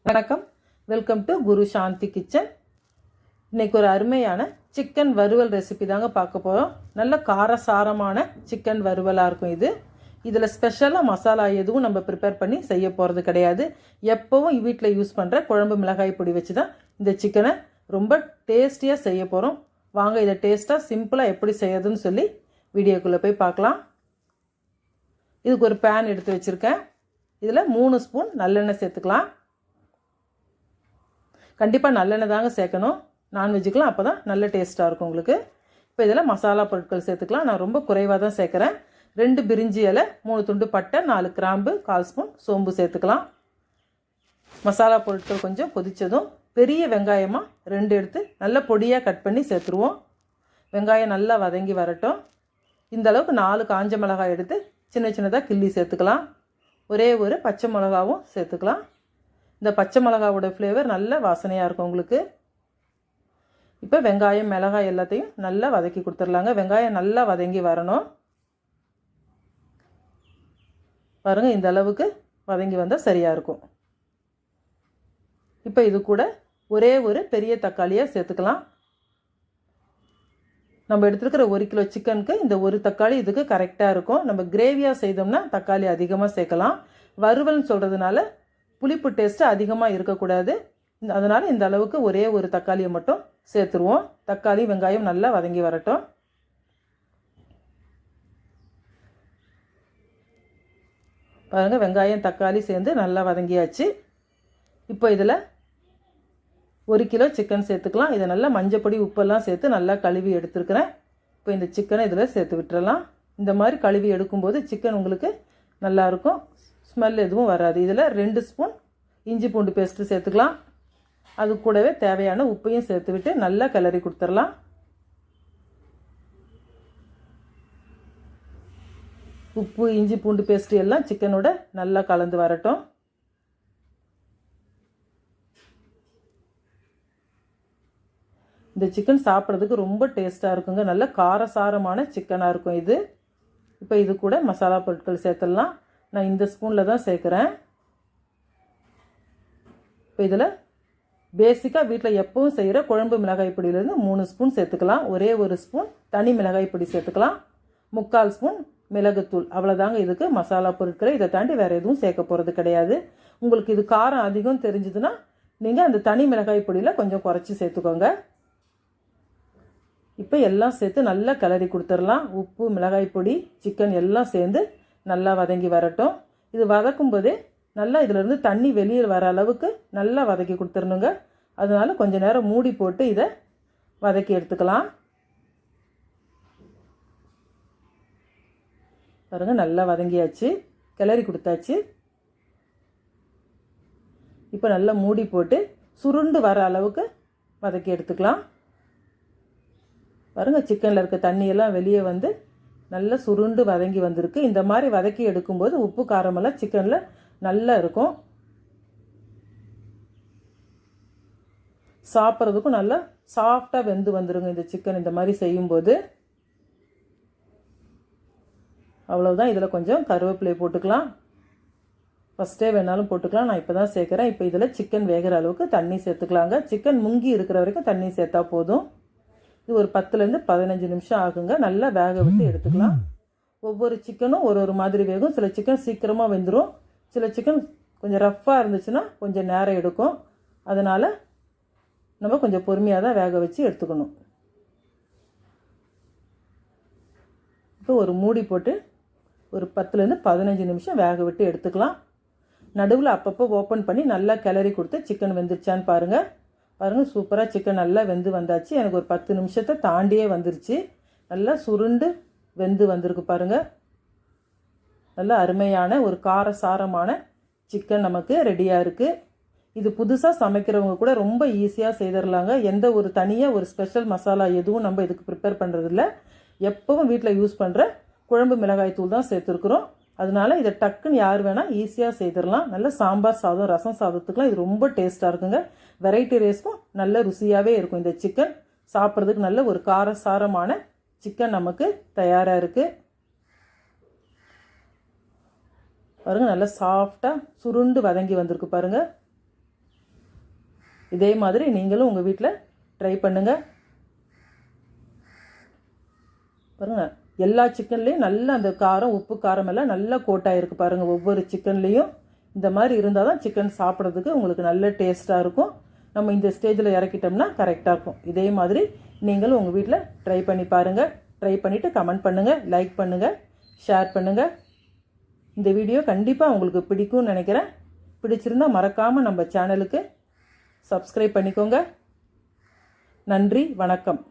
வணக்கம், welcome to Guru Shanthi kitchen. இன்றைக்கி ஒரு அருமையான சிக்கன் வறுவல் ரெசிபி தாங்க பார்க்க போகிறோம். நல்ல காரசாரமான சிக்கன் வறுவலாக இருக்கும். இதில் ஸ்பெஷலாக மசாலா எதுவும் நம்ம ப்ரிப்பேர் பண்ணி செய்ய போகிறது கிடையாது. எப்போவும் வீட்டில் யூஸ் பண்ணுற குழம்பு மிளகாய் பொடி வச்சு தான் இந்த சிக்கனை ரொம்ப டேஸ்டியாக செய்ய போகிறோம். வாங்க இதை டேஸ்ட்டாக சிம்பிளாக எப்படி செய்யறதுன்னு சொல்லி வீடியோக்குள்ளே போய் பார்க்கலாம். இதுக்கு ஒரு பேன் எடுத்து வச்சுருக்கேன். இதில் 3 ஸ்பூன் நல்லெண்ணெய் சேர்த்துக்கலாம். கண்டிப்பாக நல்லெண்ணெய் தாங்க சேர்க்கணும் நான்வெஜ்ஜுக்கெலாம், அப்போ தான் நல்ல டேஸ்ட்டாக இருக்கும் உங்களுக்கு. இப்போ இதில் மசாலா பொருட்கள் சேர்த்துக்கலாம். நான் ரொம்ப குறைவாக தான் சேர்க்குறேன். 2 பிரிஞ்சி இலை, 3 துண்டு பட்டை, 4 கிராம்பு, 1/4 ஸ்பூன் சோம்பு சேர்த்துக்கலாம். மசாலா பொருட்கள் கொஞ்சம் கொதித்ததும் பெரிய வெங்காயமாக 2 எடுத்து நல்ல பொடியாக கட் பண்ணி சேர்த்துருவோம். வெங்காயம் நல்லா வதங்கி வரட்டும். இந்த அளவுக்கு 4 காஞ்ச மிளகாய் எடுத்து சின்ன சின்னதாக கிள்ளி சேர்த்துக்கலாம். ஒரே ஒரு பச்சை மிளகாவும் சேர்த்துக்கலாம். இந்த பச்சை மிளகாவோட ஃப்ளேவர் நல்ல வாசனையாக இருக்கும் உங்களுக்கு. இப்போ வெங்காயம் மிளகாய் எல்லாத்தையும் நல்லா வதக்கி கொடுத்துடலாங்க. வெங்காயம் நல்லா வதங்கி வரணும். பாருங்கள், இந்த அளவுக்கு வதங்கி வந்தால் சரியாக இருக்கும். இப்போ இது கூட ஒரே ஒரு பெரிய தக்காளியாக சேர்த்துக்கலாம். நம்ம எடுத்துருக்கிற 1 கிலோ சிக்கனுக்கு இந்த ஒரு தக்காளி இதுக்கு கரெக்டாக இருக்கும். நம்ம கிரேவியாக செய்தோம்னா தக்காளி அதிகமாக சேர்க்கலாம். வறுவல்னு சொல்கிறதுனால புளிப்பு டேஸ்ட்டு அதிகமாக இருக்கக்கூடாது. அதனால் இந்த அளவுக்கு ஒரே ஒரு தக்காளியை மட்டும் சேர்த்துருவோம். தக்காளி வெங்காயம் நல்லா வதங்கி வரட்டும். பாருங்கள், வெங்காயம் தக்காளி சேர்ந்து நல்லா வதங்கியாச்சு. இப்போ இதில் 1 கிலோ சிக்கன் சேர்த்துக்கலாம். இதை நல்லா மஞ்சப்பொடி உப்பெல்லாம் சேர்த்து நல்லா கழுவி எடுத்துருக்கிறேன். இப்போ இந்த சிக்கனை இதில் சேர்த்து விட்டுறலாம். இந்த மாதிரி கழுவி எடுக்கும்போது சிக்கன் உங்களுக்கு நல்லாயிருக்கும், ஸ்மெல் எதுவும் வராது. இதில் 2 ஸ்பூன் இஞ்சி பூண்டு பேஸ்ட்டு சேர்த்துக்கலாம். அது கூடவே தேவையான உப்பையும் சேர்த்து விட்டு நல்லா கிளறி கொடுத்துடலாம். உப்பு இஞ்சி பூண்டு பேஸ்ட்டு எல்லாம் சிக்கனோட நல்லா கலந்து வரட்டும். இந்த சிக்கன் சாப்பிட்றதுக்கு ரொம்ப டேஸ்ட்டாக இருக்குங்க. நல்ல காரசாரமான சிக்கனாக இருக்கும் இது. இப்போ இது கூட மசாலா பொருட்கள் சேர்த்துடலாம். நான் இந்த ஸ்பூனில் தான் சேர்க்குறேன். இப்போ இதில் பேசிக்காக வீட்டில் எப்பவும் செய்கிற குழம்பு மிளகாய் பொடியிலேருந்து 3 ஸ்பூன் சேர்த்துக்கலாம். ஒரே ஒரு ஸ்பூன் தனி மிளகாய் பொடி சேர்த்துக்கலாம். 3/4 ஸ்பூன் மிளகுத்தூள். அவ்வளோதாங்க இதுக்கு மசாலா பொருட்களை. இதை தாண்டி வேறு எதுவும் சேர்க்க போகிறது கிடையாது. உங்களுக்கு இது காரம் அதிகம் தெரிஞ்சுதுன்னா நீங்கள் அந்த தனி மிளகாய் பொடியில் கொஞ்சம் குறைச்சி சேர்த்துக்கோங்க. இப்போ எல்லாம் சேர்த்து நல்லா கிளறி கொடுத்துடலாம். உப்பு மிளகாய் பொடி சிக்கன் எல்லாம் சேர்ந்து நல்லா வதங்கி வரட்டும். இது வதக்கும் போதே நல்லா இதிலேருந்து தண்ணி வெளியே வர அளவுக்கு நல்லா வதக்கி கொடுத்துடணுங்க. அதனால கொஞ்சம் நேரம் மூடி போட்டு இதை வதக்கி எடுத்துக்கலாம். பாருங்கள், நல்லா வதங்கியாச்சு, கிளறி கொடுத்தாச்சு. இப்போ நல்லா மூடி போட்டு சுருண்டு வர அளவுக்கு வதக்கி எடுத்துக்கலாம். பாருங்கள், சிக்கனில் இருக்க தண்ணியெல்லாம் வெளியே வந்து நல்லா சுருண்டு வதங்கி வந்திருக்கு. இந்த மாதிரி வதக்கி எடுக்கும்போது உப்பு காரமெல்லாம் சிக்கனில் நல்லா இருக்கும். சாப்பிட்றதுக்கும் நல்லா சாஃப்டாக வெந்து வந்துடுங்க இந்த சிக்கன் இந்த மாதிரி செய்யும்போது. அவ்வளோதான். இதில் கொஞ்சம் கருவேப்பிலை போட்டுக்கலாம். ஃபஸ்ட்டே வேணாலும் போட்டுக்கலாம், நான் இப்போ தான் சேர்க்குறேன். இப்போ இதில் சிக்கன் வேகிற அளவுக்கு தண்ணி சேர்த்துக்கலாங்க. சிக்கன் முங்கி இருக்கிற வரைக்கும் தண்ணி சேர்த்தா போதும். இது ஒரு 10லேருந்து 15 நிமிஷம் ஆகுங்க. நல்லா வேக விட்டு எடுத்துக்கலாம். ஒவ்வொரு சிக்கனும் ஒரு மாதிரி வேகும். சில சிக்கன் சீக்கிரமாக வெந்துடும். சில சிக்கன் கொஞ்சம் ரஃப்பாக இருந்துச்சுன்னா கொஞ்சம் நேரம் எடுக்கும். அதனால் நம்ம கொஞ்சம் பொறுமையாக தான் வேக வச்சு எடுத்துக்கணும். இப்போ ஒரு மூடி போட்டு ஒரு 10லேருந்து 15 நிமிஷம் வேக விட்டு எடுத்துக்கலாம். நடுவில் அப்பப்போ ஓப்பன் பண்ணி நல்லா கிளறி கொடுத்து சிக்கன் வெந்துருச்சான்னு பாருங்கள். பாருங்கள், சூப்பராக சிக்கன் நல்லா வெந்து வந்தாச்சு. எனக்கு ஒரு 10 நிமிஷத்தை தாண்டியே வந்துருச்சு. நல்லா சுருண்டு வெந்து வந்திருக்கு பாருங்கள். நல்லா அருமையான ஒரு காரசாரமான சிக்கன் நமக்கு ரெடியாக இருக்குது. இது புதுசாக சமைக்கிறவங்க கூட ரொம்ப ஈஸியாக செய்திடலாங்க. எந்த ஒரு தனியாக ஒரு ஸ்பெஷல் மசாலா எதுவும் நம்ம இதுக்கு ப்ரிப்பேர் பண்ணுறதில்ல. எப்பவும் வீட்டில் யூஸ் பண்ணுற குழம்பு மிளகாய் தூள் தான் சேர்த்துருக்குறோம். அதனால இதை டக்குன்னு யார் வேணால் ஈஸியாக செய்திடலாம். நல்ல சாம்பார் சாதம் ரசம் சாதத்துக்குலாம் இது ரொம்ப டேஸ்ட்டாக இருக்குங்க. வெரைட்டி ரைஸ்க்கும் நல்ல ருசியாகவே இருக்கும். இந்த சிக்கன் சாப்பிட்றதுக்கு நல்ல ஒரு காரசாரமான சிக்கன் நமக்கு தயாராக இருக்குது. பாருங்கள், நல்லா சாஃப்டாக சுருண்டு வதங்கி வந்திருக்கு பாருங்கள். இதே மாதிரி நீங்களும் உங்கள் வீட்டில் ட்ரை பண்ணுங்கள். பாருங்கள், எல்லா சிக்கன்லேயும் நல்லா அந்த காரம், உப்பு, காரம் எல்லாம் நல்லா கோட்டாயிருக்கு பாருங்கள். ஒவ்வொரு சிக்கன்லேயும் இந்த மாதிரி இருந்தால் தான் சிக்கன் சாப்பிட்றதுக்கு உங்களுக்கு நல்ல டேஸ்ட்டாக இருக்கும். நம்ம இந்த ஸ்டேஜில் இறக்கிட்டோம்னா கரெக்டாக இருக்கும். இதே மாதிரி நீங்களும் உங்கள் வீட்டில் ட்ரை பண்ணி பாருங்கள். ட்ரை பண்ணிவிட்டு கமெண்ட் பண்ணுங்கள், லைக் பண்ணுங்கள், ஷேர் பண்ணுங்கள். இந்த வீடியோ கண்டிப்பாக உங்களுக்கு பிடிக்கும்னு நினைக்கிறேன். பிடிச்சிருந்தால் மறக்காமல் நம்ம சேனலுக்கு சப்ஸ்கிரைப் பண்ணிக்கோங்க. நன்றி, வணக்கம்.